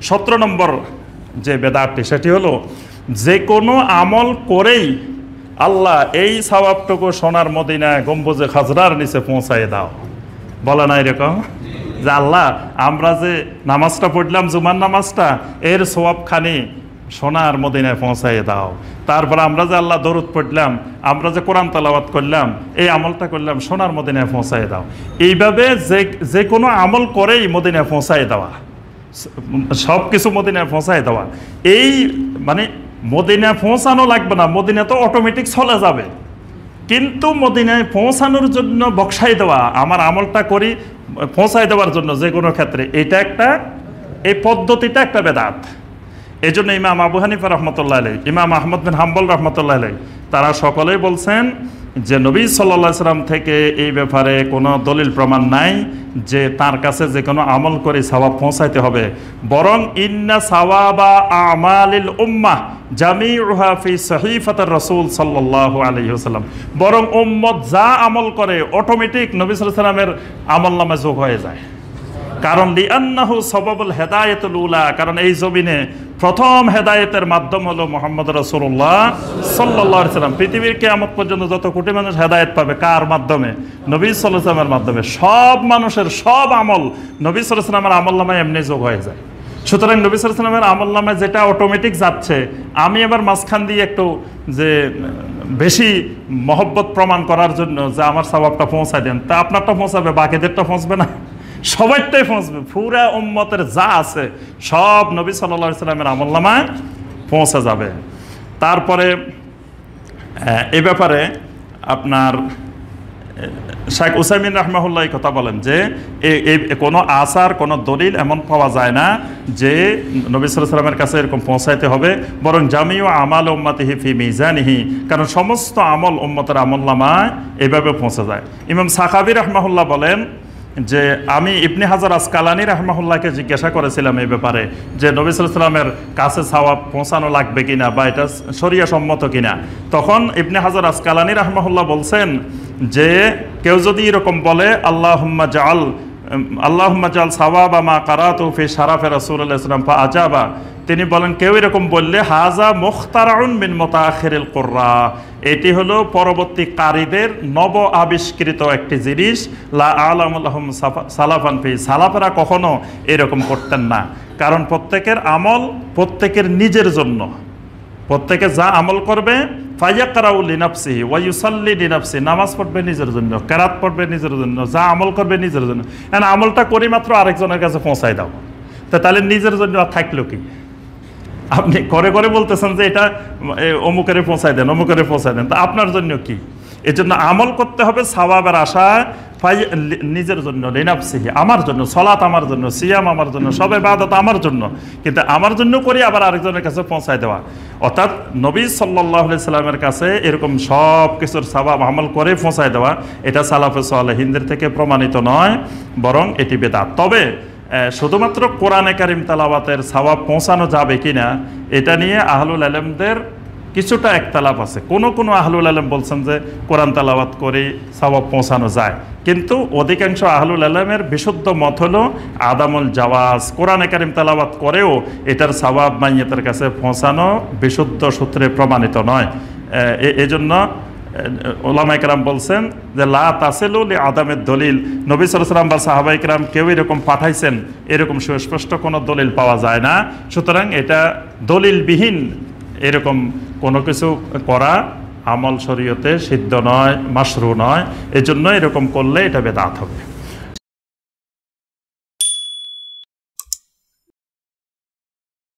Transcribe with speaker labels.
Speaker 1: 17 নম্বর যে বেদাতটি সেটি হলো যে কোনো আমল করেই আল্লাহ এই সওয়াবটুকু সোনার মদিনায় গম্বুজে খাজরার নিচে পৌঁছায় দাও। বলে না এরকম যে আল্লাহ আমরা যে নামাজটা পড়লাম জুমার নামাজটা এর সওয়াবখানি সোনার মদিনায় পৌঁছায় দাও। তারপর আমরা যে আল্লাহ দরুদ পড়লাম, আমরা যে কোরআন তেলাওয়াত করলাম, এই আমলটা করলাম সোনার মদিনায় পৌঁছায় দাও। এইভাবে যে কোনো আমল করেই মদিনায় পৌঁছায় দেওয়া, সব কিছু মদিনায় পৌঁছায় দেওয়া। এই মানে মদিনায় পৌঁছানো লাগবে না, মদিনা তো অটোমেটিক চলে যাবে, কিন্তু মদিনায় পৌঁছানোর জন্য বক্সাই দেওয়া, আমার আমলটা করি পৌঁছায় দেওয়ার জন্য যে কোনো ক্ষেত্রে, এটা একটা, এই পদ্ধতিটা একটা বেদাত। এই জন্য ইমাম আবু হানিফা রহমতুল্লাহ আলাইহি, ইমাম আহমদ বিন হাম্বল রহমতুল্লাহ আলাইহি তারা সকলেই বলছেন যে নবী সাল্লাল্লাহু আলাইহি সাল্লাম থেকে এই ব্যাপারে কোনো দলিল প্রমাণ নাই যে তার কাছে যে কোনো আমল করে সওয়াব পৌঁছাইতে হবে। বরং ইন্না সাওয়াবা আমালিল উম্মাহ জামিউহা ফি সহিফাতির রাসূল সাল্লাল্লাহু আলাইহি ওয়াসাল্লাম, বরং উম্মত যা আমল করে অটোমেটিক নবী সাল্লাল্লাহু আলাইহি সাল্লামের আমলনামায় যোগ হয়ে যায়। কারণ লিআন্নাহু সাবাবুল হেদায়েতুল উলা, কারণ এই জমিনে প্রথম হেদায়েতের মাধ্যম হলো মুহাম্মদ রাসূলুল্লাহ সাল্লাল্লাহু আলাইহি সাল্লাম। পৃথিবীর কিয়ামত পর্যন্ত যত কোটি মানুষ হেদায়েত পাবে কার মাধ্যমে? নবী সাল্লাল্লাহু আলাইহি সাল্লামের মাধ্যমে। সব মানুষের সব আমল নবী সাল্লাল্লাহু আলাইহি সাল্লামের আমলনামায় এমনি যোগ হয়ে যায়। সুতরাং নবী সাল্লাল্লাহু আলাইহি সাল্লামের আমলনামায় যেটা অটোমেটিক যাচ্ছে, আমি এবার মাঝখান দিয়ে একটু যে বেশি মহব্বত প্রমাণ করার জন্য যে আমার সওয়াবটা পৌঁছায় দেন, তা আপনারটা পৌঁছাবে, বাকিদেরটা পৌঁছবে না, সবাইটাই পৌঁছবে। পুরা উম্মতের যা আছে সব নবী সাল্লাল্লাহু আলাইহি সাল্লামের আমলনামায় পৌঁছে যাবে। তারপরে এ ব্যাপারে আপনার শেখ উসাইমিন রাহমাহুল্লাহ কথা বলেন যে কোনো আসার কোনো দলিল এমন পাওয়া যায় না যে নবী সাল্লাল্লাহু আলাইহি সাল্লামের কাছে এরকম পৌঁছাইতে হবে, বরং জামিউ আমাল উম্মতিহি ফি মিজানিহি, কারণ সমস্ত আমল উম্মতের আমলনামায় এভাবে পৌঁছে যায়। ইমাম সাখাবী রাহমাহুল্লাহ বলেন যে আমি ইবনে হাজার আসকালানী রাহমাহুল্লাহকে জিজ্ঞাসা করেছিলাম এই ব্যাপারে যে নবী সাল্লাল্লাহু আলাইহি সাল্লামের কাছে সওয়াব পৌঁছানো লাগবে কিনা বা এটা শরিয়া সম্মত কিনা। তখন ইবনে হাজার আসকালানী রাহমাহুল্লাহ বলছেন যে কেউ যদি এরকম বলে আল্লাহুম্মা জাল সাওয়াবা মা কারাতু ফি শারাফে রাসূলুল্লাহ সাল্লাল্লাহু আলাইহি ওয়াসাল্লাম ফা আজাবা, তিনি বলেন কেউ এরকম বললে হাজা মুখতারাউন মিন মুতাআখিরিল কুররা, এটি হলো পরবর্তী কারীদের নব আবিষ্কৃত একটি জিনিস। লা আ'লামু লাহুম সালাফান ফি, সালাফেরা কখনো এরকম করতেন না। কারণ প্রত্যেকের আমল প্রত্যেকের নিজের জন্য, প্রত্যেকে যা আমল করবে ফায়াকরাউ লিনাফসিহি ওয়া ইউসাল্লি লিনাফসিহি, নামাজ পড়বে নিজের জন্য, কেরাত পড়বে নিজের জন্য, যা আমল করবে নিজের জন্য। এখন আমলটা করি মাত্র আরেকজনের কাছে পৌঁছায় দাও, তাহলে নিজের জন্য আর থাকলো কি? আপনি করে করে বলতেছেন যে এটা অমুকেরে পৌঁছায় দেন, অমুকেরে পৌঁছায় দেন, তা আপনার জন্য কি? এর জন্য আমল করতে হবে সওয়াবের আশায়, নিজের জন্য, লিনাফসিহি আমার জন্য, সালাত আমার জন্য, সিয়াম আমার জন্য, সব ইবাদত আমার জন্য, কিন্তু আমার জন্য করি আবার আরেকজনের কাছে পৌঁছায় দেওয়া। অর্থাৎ নবী সাল্লাল্লাহু আলাইহি সাল্লামের কাছে এরকম সব কিছুর সওয়াব আমল করে পৌঁছায় দেওয়া, এটা সালাফে সালেহিনদের থেকে প্রমাণিত নয়, বরং এটি বেদাত। তবে শুধুমাত্র কোরআনে কারিম তেলাওয়াতের সওয়াব পৌঁছানো যাবে কিনা এটা নিয়ে আহলুল ইলমদের কিছুটা একতলাফ আছে। কোনো আহলুল ইলম বলছেন যে কোরআন তেলাওয়াত করে সওয়াব পৌঁছানো যায়, কিন্তু অধিকাংশ আহলুল ইলমের বিশুদ্ধ মত হলো আদামুল জাওয়াজ, কোরআনে কারিম তেলাওয়াত করেও এটার সওয়াব মাইয়াতের কাছে পৌঁছানো বিশুদ্ধ সূত্রে প্রমাণিত নয়। এজন্য ওলামায়ে কেরাম বলছেন যে লা তাসিলু লি আদামের দলিল, নবী সাল্লাল্লাহু আলাইহি ওয়াসাল্লাম বা সাহাবায়ে কেরাম কেউ এরকম পাঠাইছেন এরকম সুস্পষ্ট কোনো দলিল পাওয়া যায় না। সুতরাং এটা দলিলবিহীন এরকম কোনো কিছু করা আমল শরীয়তে সিদ্ধ নয়, মাশরু নয়, এজন্য এরকম করলে এটা বেদাত হবে।